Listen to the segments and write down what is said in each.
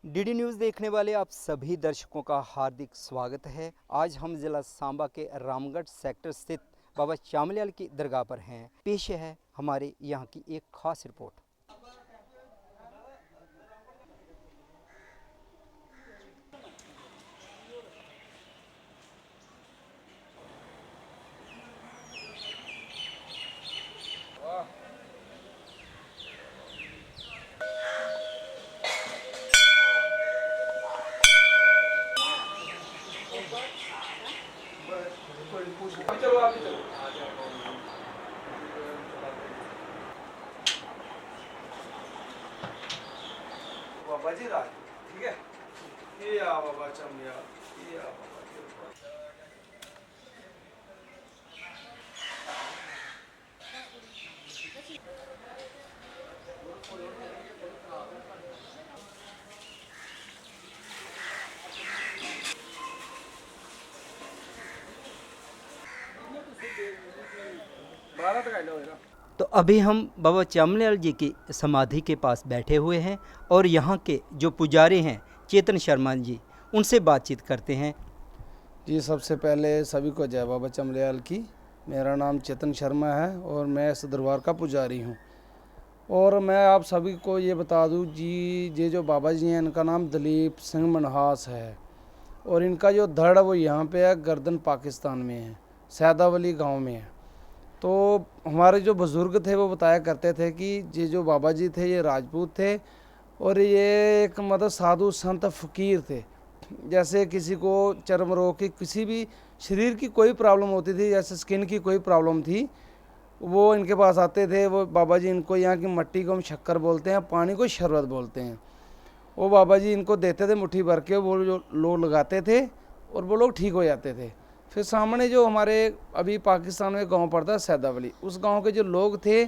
DD news देखने वाले आप सभी दर्शकों का हार्दिक स्वागत है। आज हम ज़िला सांबा के रामगढ़ सेक्टर स्थित बाबा चामलियाल की दरगाह पर हैं। पेश है हमारे यहाँ की एक खास रिपोर्ट। चलो आप भी चलो। बाबा जी राज, ठीक है। ये आ बाबा चमिया, ये आ बाबा जी। 12 तक आइलो होगा। तो अभी हम बाबा चामलियाल जी की समाधि के पास बैठे हुए हैं और यहाँ के जो पुजारी हैं चेतन शर्मा जी, उनसे बातचीत करते हैं। जी सबसे पहले सभी को जय बाबा चमलियाल की। मेरा नाम चेतन शर्मा है और मैं इस दरबार का पुजारी हूँ। और मैं आप सभी को ये बता दूँ जी, ये जो बाबा जी हैं इनका नाम दलीप सिंह मनहास है और इनका जो धड़ वो यहाँ पे है, गर्दन पाकिस्तान में है, सैदावली गांव में है। तो हमारे जो बुज़ुर्ग थे वो बताया करते थे कि ये जो बाबा जी थे ये राजपूत थे और ये एक मतलब साधु संत फ़कीर थे। जैसे किसी को चर्म रोग की, किसी भी शरीर की कोई प्रॉब्लम होती थी, जैसे स्किन की कोई प्रॉब्लम थी, वो इनके पास आते थे। वो बाबा जी इनको यहाँ की मट्टी को हम शक्कर बोलते हैं, पानी को शरबत बोलते हैं। वो बाबा जी इनको देते थे मुट्ठी भर के, वो जो लोग लगाते थे और वो लोग ठीक हो जाते थे। फिर सामने जो हमारे अभी पाकिस्तान में गांव पड़ता है सैदावली, उस गांव के जो लोग थे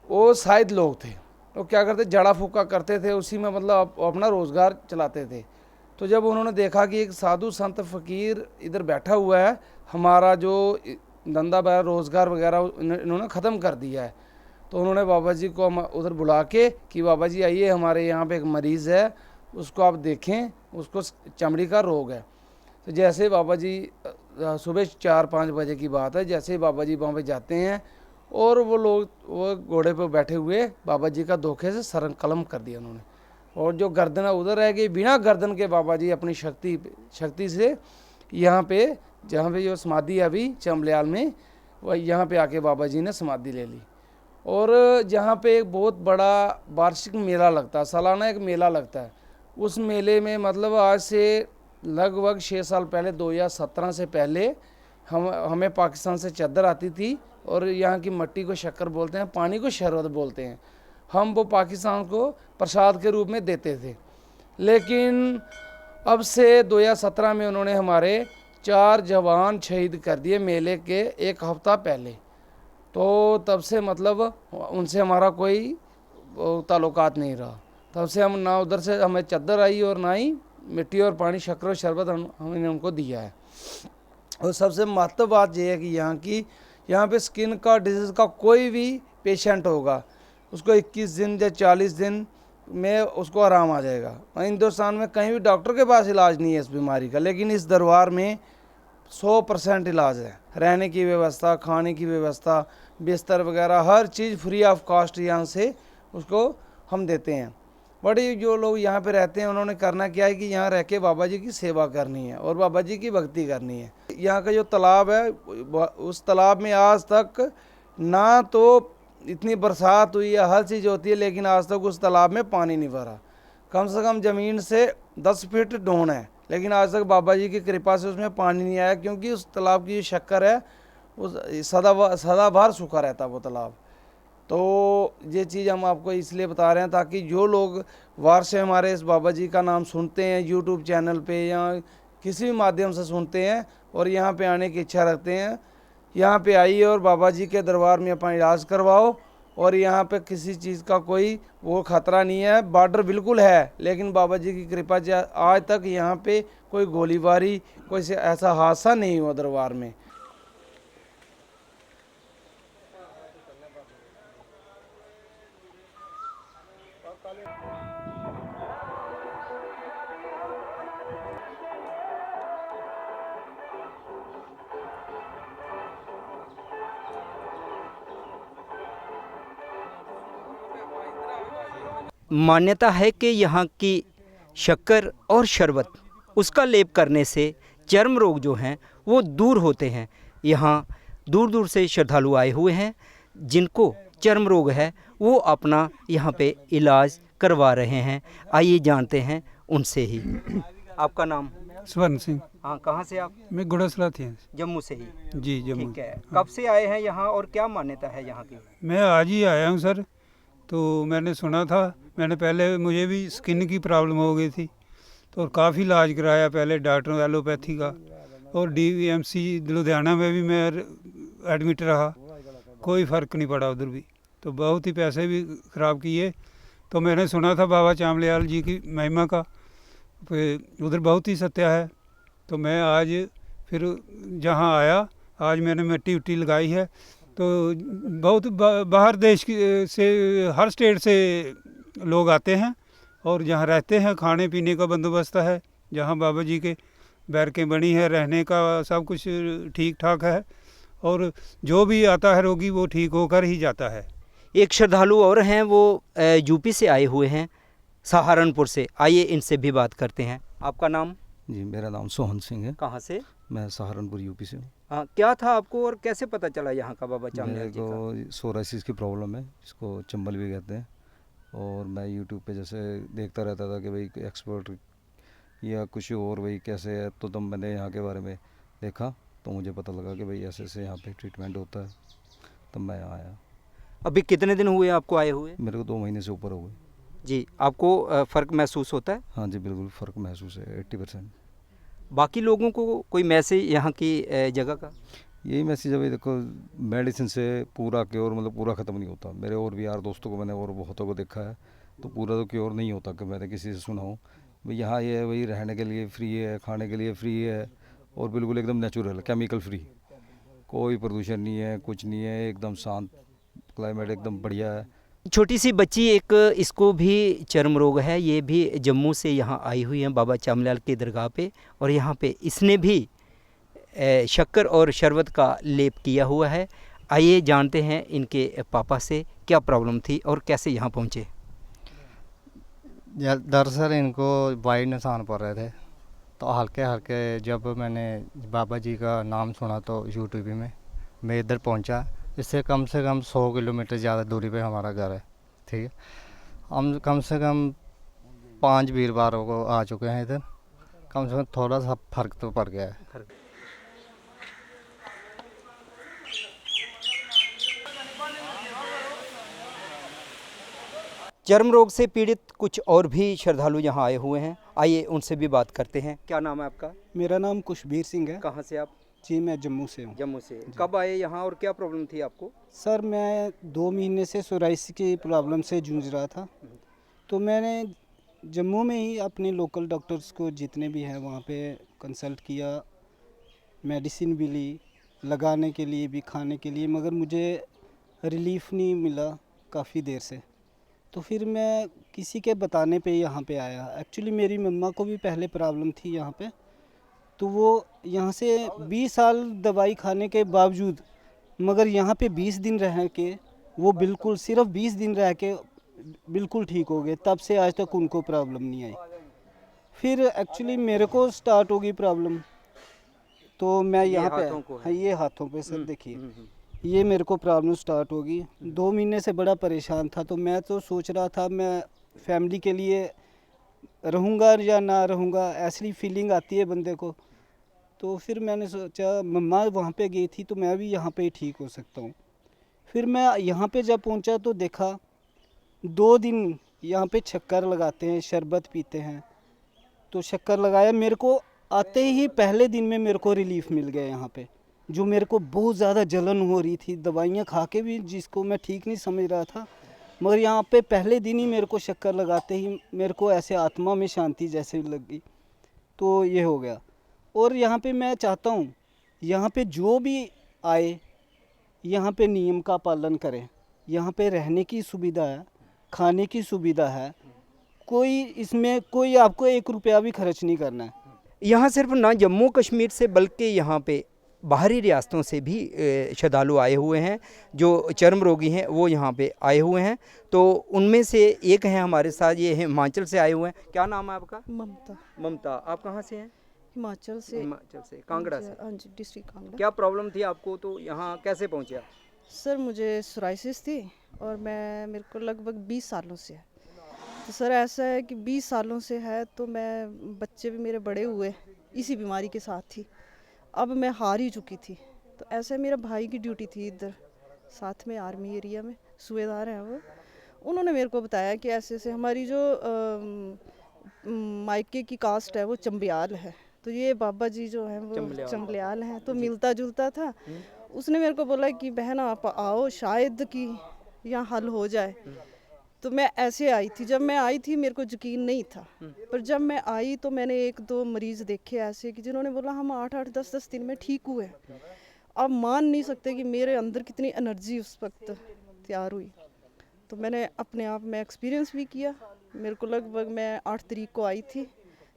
वो शायद लोग थे। तो क्या करते, जड़ा फूका करते थे, उसी में मतलब अपना रोज़गार चलाते थे। तो जब उन्होंने देखा कि एक साधु संत फ़कीर इधर बैठा हुआ है, हमारा जो धंधा वगैरह रोज़गार वगैरह इन्होंने ख़त्म कर दिया है, तो उन्होंने बाबा जी को उधर बुला के कि बाबा जी आइए, हमारे यहाँ पे एक मरीज़ है, उसको आप देखें, उसको चमड़ी का रोग है। तो जैसे बाबा जी सुबह 4-5 बजे की बात है, जैसे ही बाबा जी वहाँ पे जाते हैं और वो लोग वो घोड़े पे बैठे हुए बाबा जी का धोखे से सर कलम कर दिया उन्होंने, और जो गर्दन उधर रह गई। बिना गर्दन के बाबा जी अपनी शक्ति से यहाँ पे, जहाँ पे जो समाधि है अभी चमलियाल में, वह यहाँ पे आके बाबा जी ने समाधि ले ली। और जहाँ पे एक बहुत बड़ा वार्षिक मेला लगता है, सालाना एक मेला लगता है। उस मेले में मतलब आज से लगभग 6 साल पहले, 2017 से पहले हमें पाकिस्तान से चादर आती थी और यहाँ की मट्टी को शक्कर बोलते हैं, पानी को शरबत बोलते हैं। हम वो पाकिस्तान को प्रसाद के रूप में देते थे। लेकिन अब से 2017 में उन्होंने हमारे 4 जवान शहीद कर दिए मेले के एक हफ्ता पहले। तो तब से मतलब उनसे हमारा कोई ताल्लुकात नहीं रहा। तब से हम ना उधर से हमें चादर आई और ना ही मिट्टी और पानी, शक्कर और शरबत हमने उनको दिया है। और सबसे महत्व बात यह है कि यहाँ पे स्किन का डिजीज़ का कोई भी पेशेंट होगा, उसको 21 दिन या 40 दिन में उसको आराम आ जाएगा। हिंदुस्तान में कहीं भी डॉक्टर के पास इलाज नहीं है इस बीमारी का, लेकिन इस दरबार में 100% इलाज है। रहने की व्यवस्था, खाने की व्यवस्था, बिस्तर वगैरह हर चीज़ फ्री ऑफ कॉस्ट यहाँ से उसको हम देते हैं। बड़ी जो लोग यहाँ पे रहते हैं उन्होंने करना क्या है कि यहाँ रह के बाबा जी की सेवा करनी है और बाबा जी की भक्ति करनी है। यहाँ का जो तालाब है, उस तालाब में आज तक ना तो इतनी बरसात हुई है, हर चीज़ होती है, लेकिन आज तक उस तालाब में पानी नहीं भरा। कम से कम ज़मीन से 10 फीट डून है, लेकिन आज तक बाबा जी की कृपा से उसमें पानी नहीं आया, क्योंकि उस तालाब की जो शक्कर है उस सदाबहार सूखा रहता है वो तालाब। तो ये चीज़ हम आपको इसलिए बता रहे हैं ताकि जो लोग वार से हमारे इस बाबा जी का नाम सुनते हैं यूट्यूब चैनल पे या किसी भी माध्यम से सुनते हैं और यहाँ पे आने की इच्छा रखते हैं, यहाँ पे आइए और बाबा जी के दरबार में अपना इलाज करवाओ। और यहाँ पे किसी चीज़ का कोई वो खतरा नहीं है। बॉर्डर बिल्कुल है, लेकिन बाबा जी की कृपा से आज तक यहाँ पे कोई गोलीबारी, कोई ऐसा हादसा नहीं हुआ दरबार में। मान्यता है कि यहाँ की शक्कर और शरबत उसका लेप करने से चर्म रोग जो हैं वो दूर होते हैं। यहाँ दूर दूर से श्रद्धालु आए हुए हैं जिनको चर्म रोग है, वो अपना यहाँ पे इलाज करवा रहे हैं। आइए जानते हैं उनसे ही। आपका नाम? स्वर्ण सिंह। हाँ, कहाँ से आप? मैं गुड़सला थी। जम्मू से ही? जी जम्मू। ठीक है। कब से आए हैं यहाँ और क्या मान्यता है यहाँ की? मैं आज ही आया हूँ सर। तो मैंने सुना था, मैंने पहले मुझे भी स्किन की प्रॉब्लम हो गई थी तो काफ़ी इलाज कराया पहले डॉक्टर एलोपैथी का, और DVMC लुधियाना में भी मैं एडमिट रहा, कोई फ़र्क नहीं पड़ा उधर भी, तो बहुत ही पैसे भी ख़राब किए। तो मैंने सुना था बाबा चामलियाल जी की महिमा का, फिर उधर बहुत ही सत्य है। तो मैं आज फिर जहाँ आया, आज मैंने मिट्टी उट्टी लगाई है। तो बहुत बाहर देश की से हर स्टेट से लोग आते हैं और जहाँ रहते हैं खाने पीने का बंदोबस्त है, जहाँ बाबा जी के बैरकें बनी है, रहने का सब कुछ ठीक ठाक है, और जो भी आता है रोगी वो ठीक होकर ही जाता है। एक श्रद्धालु और हैं, वो यूपी से आए हुए हैं, सहारनपुर से। आइए इनसे भी बात करते हैं। आपका नाम? जी, मेरा नाम सोहन सिंह है। कहाँ से? मैं सहारनपुर यूपी से हूँ। हाँ, क्या था आपको और कैसे पता चला यहाँ का बाबा चामलियाल मेरे जी का? को सोराइसिस की प्रॉब्लम है, जिसको चंबल भी कहते हैं, और मैं यूट्यूब पे जैसे देखता रहता था कि भाई एक्सपर्ट या कुछ और भाई कैसे है, तो तब मैंने यहाँ के बारे में देखा तो मुझे पता लगा कि भाई ऐसे ऐसे यहाँ पे ट्रीटमेंट होता है, तब मैं यहाँ आया। अभी कितने दिन हुए आपको आए हुए? मेरे को 2 महीने से ऊपर हो गए। जी, आपको फ़र्क महसूस होता है? हाँ जी, बिल्कुल फ़र्क महसूस है 80%। बाकी लोगों को कोई मैसेज यहाँ की जगह का? यही मैसेज है भाई, देखो मेडिसिन से पूरा क्योर मतलब पूरा ख़त्म नहीं होता। मेरे और भी यार दोस्तों को मैंने और बहुतों को देखा है, तो पूरा तो क्योर नहीं होता कि मैंने किसी से सुना हो। भाई यहाँ ये है, भाई रहने के लिए फ्री है, खाने के लिए फ्री है, और बिल्कुल एकदम नेचुरल, केमिकल फ्री, कोई प्रदूषण नहीं है, कुछ नहीं है, एकदम शांत क्लाइमेट, एकदम बढ़िया है। छोटी सी बच्ची एक, इसको भी चर्म रोग है, ये भी जम्मू से यहाँ आई हुई है बाबा चामलियाल की दरगाह पे, और यहाँ पे इसने भी शक्कर और शरबत का लेप किया हुआ है। आइए जानते हैं इनके पापा से क्या प्रॉब्लम थी और कैसे यहाँ पहुँचे। दरअसल इनको वाइड निशान पड़ रहे थे, तो हल्के हल्के जब मैंने बाबा जी का नाम सुना तो यूट्यूब में मैं इधर पहुंचा। इससे कम से कम 100 किलोमीटर ज़्यादा दूरी पे हमारा घर है, ठीक है। हम कम से कम 5 वीरवारों को आ चुके हैं इधर, कम से कम थोड़ा सा फ़र्क तो पड़ गया है। चर्म रोग से पीड़ित कुछ और भी श्रद्धालु यहाँ आए हुए हैं, आइए उनसे भी बात करते हैं। क्या नाम है आपका? मेरा नाम कुशबीर सिंह है। कहाँ से आप? जी, मैं जम्मू से हूँ। जम्मू से। कब आए यहाँ और क्या प्रॉब्लम थी आपको? सर, मैं 2 महीने से सोराइसिस की प्रॉब्लम से जूझ रहा था, तो मैंने जम्मू में ही अपने लोकल डॉक्टर्स को जितने भी हैं वहाँ पे कंसल्ट किया, मेडिसिन भी ली, लगाने के लिए भी, खाने के लिए, मगर मुझे रिलीफ नहीं मिला काफ़ी देर से। तो फिर मैं किसी के बताने पे यहाँ पे आया। एक्चुअली मेरी मम्मा को भी पहले प्रॉब्लम थी यहाँ पे, तो वो यहाँ से 20 साल दवाई खाने के बावजूद, मगर यहाँ पे 20 दिन रह के वो बिल्कुल, सिर्फ 20 दिन रह के बिल्कुल ठीक हो गए। तब से आज तक उनको प्रॉब्लम नहीं आई। फिर एक्चुअली मेरे को स्टार्ट हो गई प्रॉब्लम, तो मैं यहाँ पे, हाँ, ये हाथों पे सर देखिए, ये मेरे को प्रॉब्लम स्टार्ट होगी। 2 महीने से बड़ा परेशान था, तो मैं तो सोच रहा था मैं फैमिली के लिए रहूँगा या ना रहूँगा, ऐसी फीलिंग आती है बंदे को। तो फिर मैंने सोचा, मम्मा वहाँ पे गई थी तो मैं भी यहाँ पे ठीक हो सकता हूँ। फिर मैं यहाँ पे जब पहुँचा तो देखा 2 दिन यहाँ पे शक्कर लगाते हैं, शरबत पीते हैं। तो शक्कर लगाया, मेरे को आते ही पहले दिन में मेरे को रिलीफ मिल गया यहाँ पे। जो मेरे को बहुत ज़्यादा जलन हो रही थी, दवाइयाँ खा के भी जिसको मैं ठीक नहीं समझ रहा था, मगर यहाँ पे पहले दिन ही मेरे को शक्कर लगाते ही मेरे को ऐसे आत्मा में शांति जैसे लगी। तो ये हो गया। और यहाँ पे मैं चाहता हूँ यहाँ पे जो भी आए यहाँ पे नियम का पालन करें। यहाँ पे रहने की सुविधा है, खाने की सुविधा है, कोई इसमें कोई आपको 1 रुपया भी खर्च नहीं करना है। यहाँ सिर्फ ना जम्मू कश्मीर से बल्कि यहाँ पे बाहरी रियासतों से भी श्रद्धालु आए हुए हैं जो चर्म रोगी हैं, वो यहाँ पे आए हुए हैं। तो उनमें से एक हैं हमारे साथ, ये हिमाचल से आए हुए हैं। क्या नाम है आपका? ममता, ममता। आप कहाँ से हैं? हिमाचल से। हिमाचल से, कांगड़ा से। हाँ जी, डिस्ट्रिक्ट कांगड़ा। क्या प्रॉब्लम थी आपको, तो यहाँ कैसे पहुँचे आप? सर मुझे सोराइसिस थी और मेरे को लगभग 20 सालों से है। तो सर ऐसा है कि 20 सालों से है, तो मैं बच्चे भी मेरे बड़े हुए इसी बीमारी के साथ थी। अब मैं हार ही चुकी थी। तो ऐसे मेरा भाई की ड्यूटी थी इधर साथ में आर्मी एरिया में, सूबेदार हैं वो। उन्होंने मेरे को बताया कि ऐसे ऐसे हमारी जो मायके की कास्ट है वो चंबियाल है, तो ये बाबा जी जो हैं वो चंबलियाल हैं, तो मिलता जुलता था। उसने मेरे को बोला कि बहन आप आओ, शायद कि यहाँ हल हो जाए। तो मैं ऐसे आई थी। जब मैं आई थी मेरे को यकीन नहीं था, पर जब मैं आई तो मैंने 1-2 मरीज़ देखे ऐसे कि जिन्होंने बोला हम 8-8 10-10 दिन में ठीक हुए। आप मान नहीं सकते कि मेरे अंदर कितनी एनर्जी उस वक्त तैयार हुई। तो मैंने अपने आप में एक्सपीरियंस भी किया। मेरे को लगभग मैं 8 तारीख को आई थी,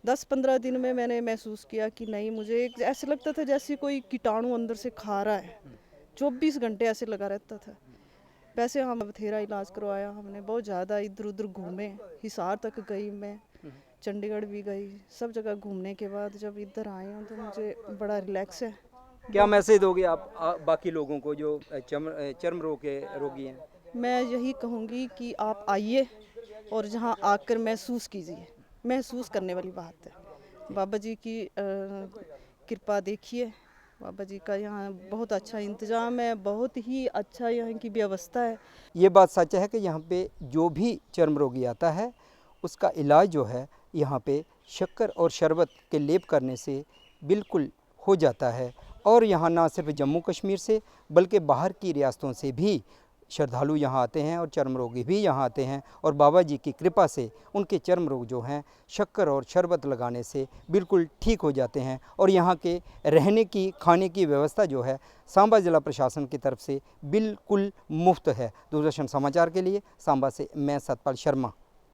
10-15 दिन में मैंने महसूस किया कि नहीं, मुझे एक ऐसे लगता था जैसे कोई कीटाणु अंदर से खा रहा है। 24 घंटे ऐसे लगा रहता था। वैसे हम बथेरा इलाज करवाया हमने, बहुत ज़्यादा इधर उधर घूमे, हिसार तक गई मैं, चंडीगढ़ भी गई, सब जगह घूमने के बाद जब इधर आई हूँ तो मुझे बड़ा रिलैक्स है। क्या मैसेज दोगे आप बाकी लोगों को जो चर्म रोग के रोगी हैं? मैं यही कहूँगी कि आप आइए और जहाँ आकर महसूस कीजिए। महसूस करने वाली बात है। बाबा जी की कृपा देखिए। बाबा जी का यहाँ बहुत अच्छा इंतज़ाम है, बहुत ही अच्छा यहाँ की व्यवस्था है। ये बात सच है कि यहाँ पे जो भी चर्म रोगी आता है उसका इलाज जो है यहाँ पे शक्कर और शरबत के लेप करने से बिल्कुल हो जाता है। और यहाँ ना सिर्फ जम्मू कश्मीर से बल्कि बाहर की रियासतों से भी श्रद्धालु यहाँ आते हैं और चर्म रोगी भी यहाँ आते हैं, और बाबा जी की कृपा से उनके चर्म रोग जो हैं शक्कर और शरबत लगाने से बिल्कुल ठीक हो जाते हैं। और यहाँ के रहने की खाने की व्यवस्था जो है सांबा ज़िला प्रशासन की तरफ से बिल्कुल मुफ्त है। दूरदर्शन समाचार के लिए सांबा से मैं सतपाल शर्मा।